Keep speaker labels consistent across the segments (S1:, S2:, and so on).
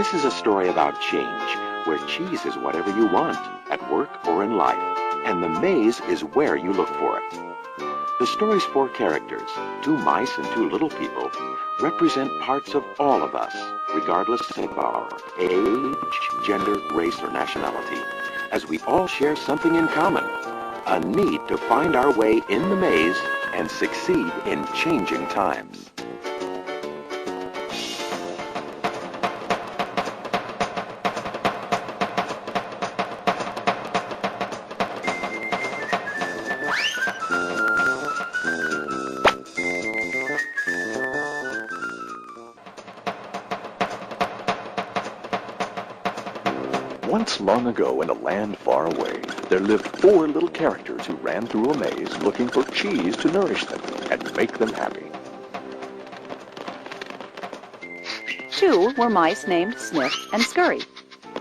S1: This is a story about change, where cheese is whatever you want, at work or in life, and the maze is where you look for it. The story's four characters, two mice and two little people, represent parts of all of us, regardless of our age, gender, race, or nationality, as we all share something in common, a need to find our way in the maze and succeed in changing times.
S2: Once long ago in a land far away, there lived four little characters who ran through a maze looking for cheese to nourish them and make them happy.
S3: Two were mice named Snip and Scurry.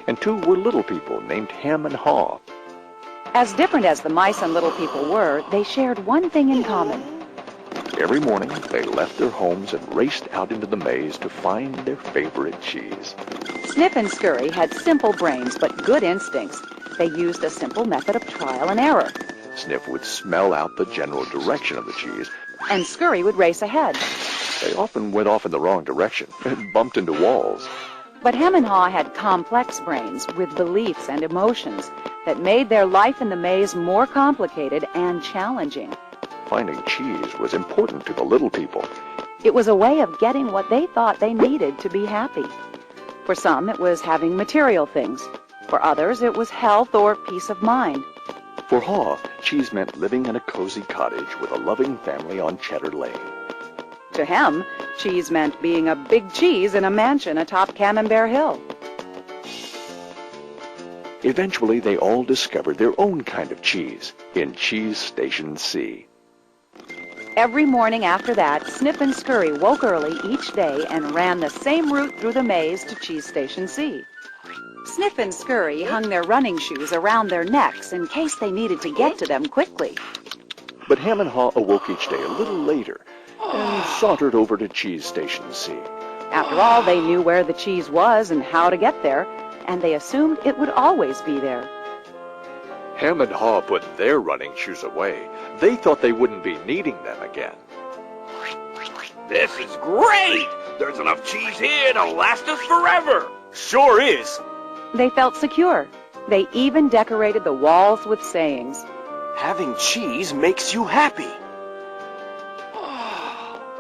S2: And two were little people named Ham and Haw.
S3: As different as the mice and little people were, they shared one thing in common.
S2: Every morning, they left their homes and raced out into the maze to find their favorite cheese.
S3: Snip and Scurry had simple brains but good instincts. They used a simple method of trial and error.
S2: Snip would smell out the general direction of the cheese,
S3: and Scurry would race ahead.
S2: They often went off in the wrong direction and bumped into walls.
S3: But Ham and Haw had complex brains with beliefs and emotions that made their life in the maze more complicated and challenging.
S2: Finding cheese was important to the little people.
S3: It was a way of getting what they thought they needed to be happy. For some, it was having material things. For others, it was health or peace of mind.
S2: For Haw, cheese meant living in a cozy cottage with a loving family on Cheddar Lane.
S3: To him, cheese meant being a big cheese in a mansion atop Camembert Hill.
S2: Eventually, they all discovered their own kind of cheese in Cheese Station C.
S3: Every morning after that, Snip and Scurry woke early each day and ran the same route through the maze to Cheese Station C. Snip and Scurry hung their running shoes around their necks in case they needed to get to them quickly.
S2: But Ham and Haw awoke each day a little later and sauntered over to Cheese Station C.
S3: After all, they knew where the cheese was and how to get there, and they assumed it would always be there.
S2: Ham and Haw put their running shoes away. They thought they wouldn't be needing them again.
S4: This is great! There's enough cheese here to last us forever!
S5: Sure is!
S3: They felt secure. They even decorated the walls with sayings.
S5: Having cheese makes you happy.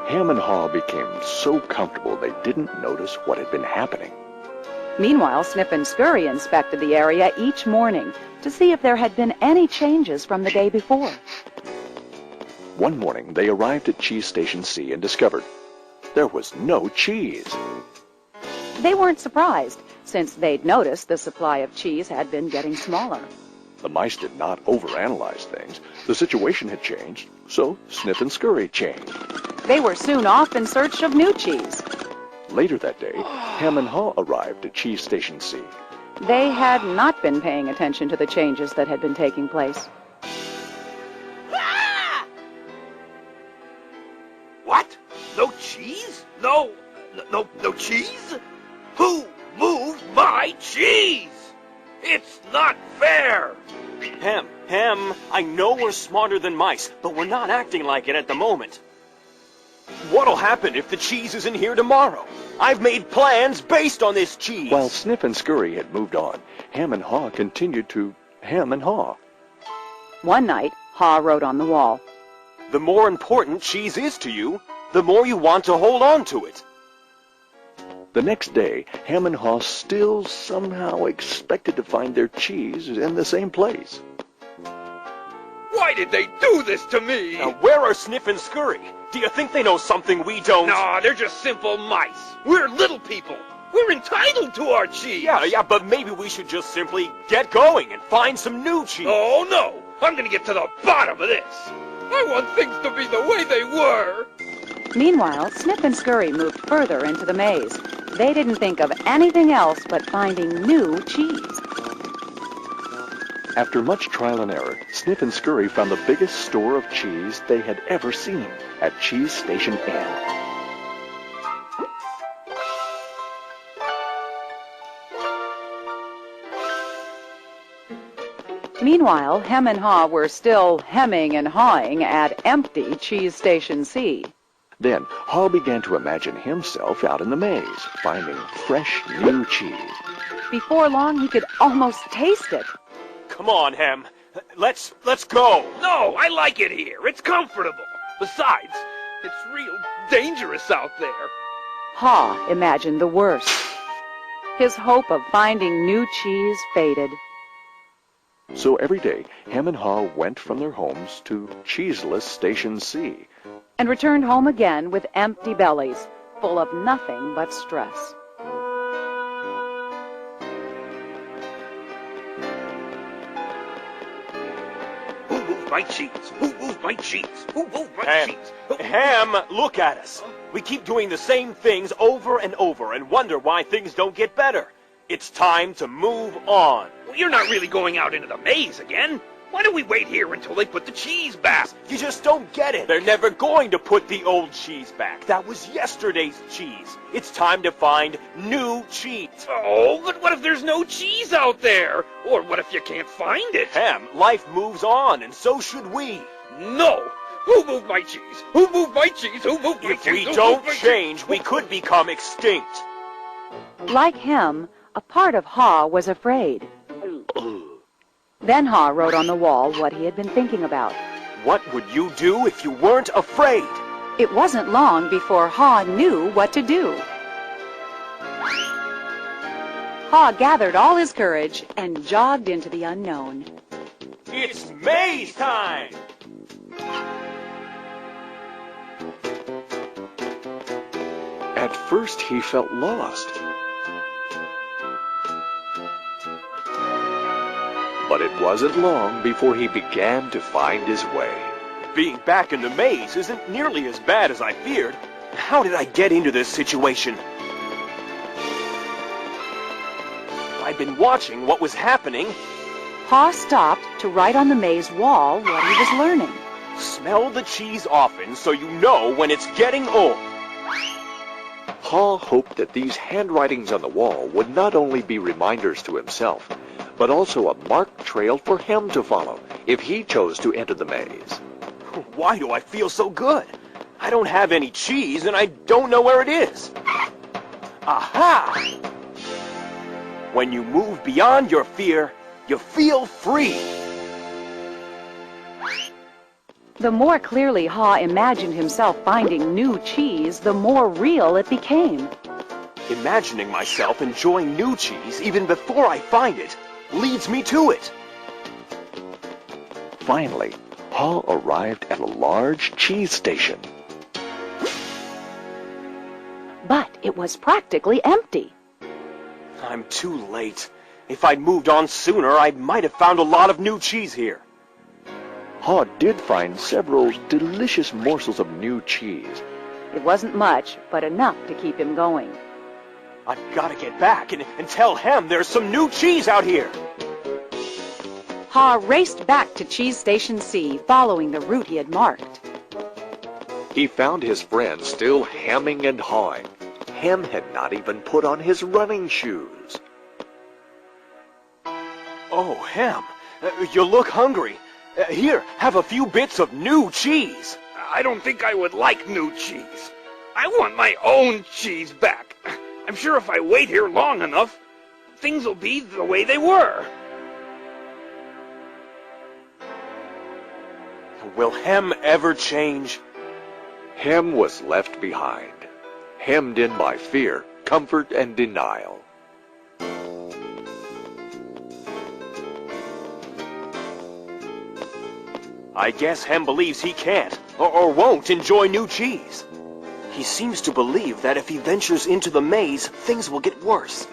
S2: Ham and Haw became so comfortable they didn't notice what had been happening.
S3: Meanwhile, Snip and Scurry inspected the area each morning to see if there had been any changes from the day before.
S2: One morning, they arrived at Cheese Station C and discovered there was no cheese.
S3: They weren't surprised, since they'd noticed the supply of cheese had been getting smaller.
S2: The mice did not overanalyze things. The situation had changed, so Snip and Scurry changed.
S3: They were soon off in search of new cheese.
S2: Later that day, Ham and Haw arrived at Cheese Station C.
S3: They had not been paying attention to the changes that had been taking place.
S4: Ah! What? No cheese? No cheese? Who moved my cheese? It's not fair!
S5: Ham, I know we're smarter than mice, but we're not acting like it at the moment. What'll happen if the cheese isn't here tomorrow? I've made plans based on this cheese.
S2: While Snip and Scurry had moved on, Ham and Haw continued to Ham and Haw.
S3: One night, Haw wrote on the wall,
S5: "The more important cheese is to you, the more you want to hold on to it."
S2: The next day, Ham and Haw still somehow expected to find their cheese in the same place.
S4: Why did they do this to me?
S5: Now, where are Snip and Scurry? Do you think they know something we don't?
S4: No, they're just simple mice. We're little people. We're entitled to our cheese.
S5: Yeah, but maybe we should just simply get going and find some new cheese.
S4: Oh, no. I'm going to get to the bottom of this. I want things to be the way they were.
S3: Meanwhile, Snip and Scurry moved further into the maze. They didn't think of anything else but finding new cheese.
S2: After much trial and error, Snip and Scurry found the biggest store of cheese they had ever seen at Cheese Station N.
S3: Meanwhile, Hem and Haw were still hemming and hawing at empty Cheese Station C.
S2: Then Haw began to imagine himself out in the maze, finding fresh new cheese.
S3: Before long, he could almost taste it.
S5: Come on, Hem. Let's go.
S4: No, I like it here. It's comfortable. Besides, it's real dangerous out there.
S3: Haw imagined the worst. His hope of finding new cheese faded.
S2: So every day, Hem and Haw went from their homes to Cheeseless Station C.
S3: And returned home again with empty bellies, full of nothing but stress.
S4: Who moved my cheese? Who moved my cheese? Who moved my
S5: Ham,
S4: cheese?
S5: Ham, look at us. We keep doing the same things over and over and wonder why things don't get better. It's time to move on.
S4: Well, you're not really going out into the maze again. Why don't we wait here until they put the cheese back?
S5: You just don't get it. They're never going to put the old cheese back. That was yesterday's cheese. It's time to find new cheese.
S4: Oh, but what if there's no cheese out there? Or what if you can't find it?
S5: Ham, life moves on, and so should we.
S4: No! Who moved my cheese? Who moved my cheese? Who moved my
S5: If
S4: cheese?
S5: we
S4: Who
S5: don't
S4: moved my
S5: change,
S4: cheese?
S5: we could become extinct.
S3: Like Hem, a part of Haw was afraid. Then Haw wrote on the wall what he had been thinking about.
S5: What would you do if you weren't afraid?
S3: It wasn't long before Haw knew what to do. Haw gathered all his courage and jogged into the unknown.
S5: It's maze time!
S2: At first, he felt lost. But it wasn't long before he began to find his way.
S5: Being back in the maze isn't nearly as bad as I feared. How did I get into this situation? I'd been watching what was happening.
S3: Haw stopped to write on the maze wall what he was learning.
S5: Smell the cheese often so you know when it's getting old.
S2: Haw hoped that these handwritings on the wall would not only be reminders to himself, but also a marked trail for him to follow if he chose to enter the maze.
S5: Why do I feel so good? I don't have any cheese and I don't know where it is. Aha! When you move beyond your fear, you feel free.
S3: The more clearly Haw imagined himself finding new cheese, the more real it became.
S5: Imagining myself enjoying new cheese even before I find it leads me to it.
S2: Finally, Haw arrived at a large cheese station.
S3: But it was practically empty.
S5: I'm too late. If I'd moved on sooner, I might have found a lot of new cheese here.
S2: Haw did find several delicious morsels of new cheese.
S3: It wasn't much, but enough to keep him going.
S5: I've got to get back and tell Hem there's some new cheese out here.
S3: Haw raced back to Cheese Station C, following the route he had marked.
S2: He found his friends still hemming and hawing. Hem had not even put on his running shoes.
S5: Oh, Hem, you look hungry. Here, have a few bits of new cheese.
S4: I don't think I would like new cheese. I want my own cheese back. I'm sure if I wait here long enough, things will be the way they were.
S5: Will Hem ever change?
S2: Hem was left behind, hemmed in by fear, comfort, and denial.
S5: I guess Hem believes he can't, or won't enjoy new cheese. He seems to believe that if he ventures into the maze, things will get worse.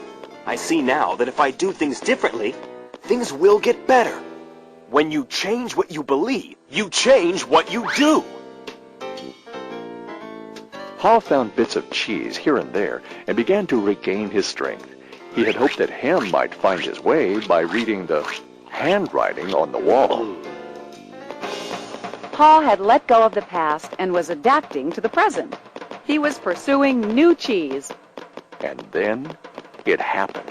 S5: I see now that if I do things differently, things will get better. When you change what you believe, you change what you do.
S2: Haw found bits of cheese here and there and began to regain his strength. He had hoped that Hem might find his way by reading the handwriting on the wall.
S3: Haw had let go of the past and was adapting to the present. He was pursuing new cheese.
S2: And then it happened.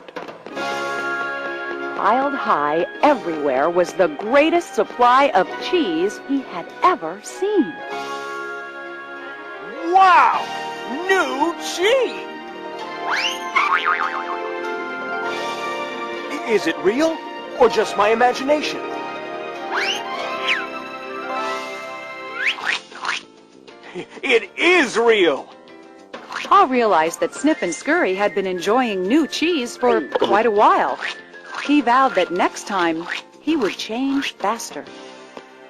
S3: piled high everywhere was the greatest supply of cheese he had ever seen.
S5: Wow! New cheese! Is it real or just my imagination? It is real!
S3: Pa realized that Snip and Scurry had been enjoying new cheese for quite a while. He vowed that next time he would change faster.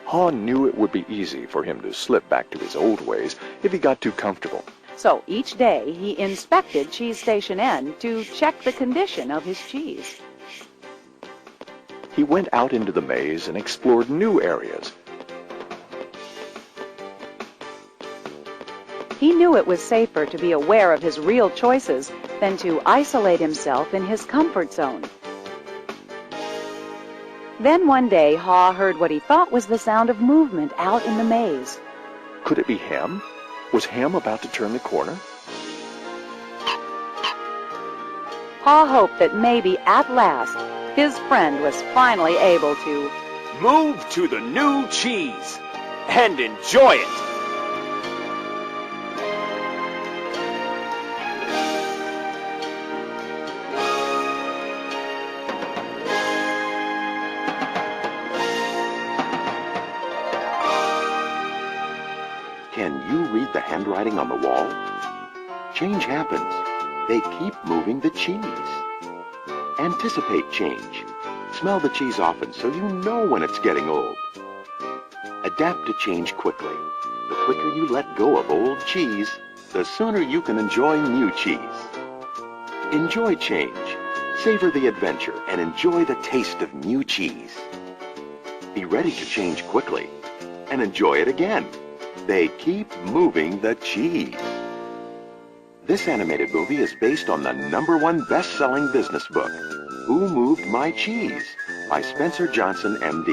S2: Haw knew it would be easy for him to slip back to his old ways if he got too comfortable.
S3: So each day he inspected Cheese Station N to check the condition of his cheese.
S2: He went out into the maze and explored new areas.
S3: He knew it was safer to be aware of his real choices than to isolate himself in his comfort zone. Then one day, Haw heard what he thought was the sound of movement out in the maze.
S2: Could it be Hem? Was Hem about to turn the corner?
S3: Haw hoped that maybe at last his friend was finally able to
S5: Move to the new cheese and enjoy it!
S1: Can you read the handwriting on the wall? Change happens. They keep moving the cheese. Anticipate change. Smell the cheese often so you know when it's getting old. Adapt to change quickly. The quicker you let go of old cheese, the sooner you can enjoy new cheese. Enjoy change. Savor the adventure and enjoy the taste of new cheese. Be ready to change quickly and enjoy it again. They keep moving the cheese. This animated movie is based on the #1 best-selling business book, Who Moved My Cheese? By Spencer Johnson, M.D.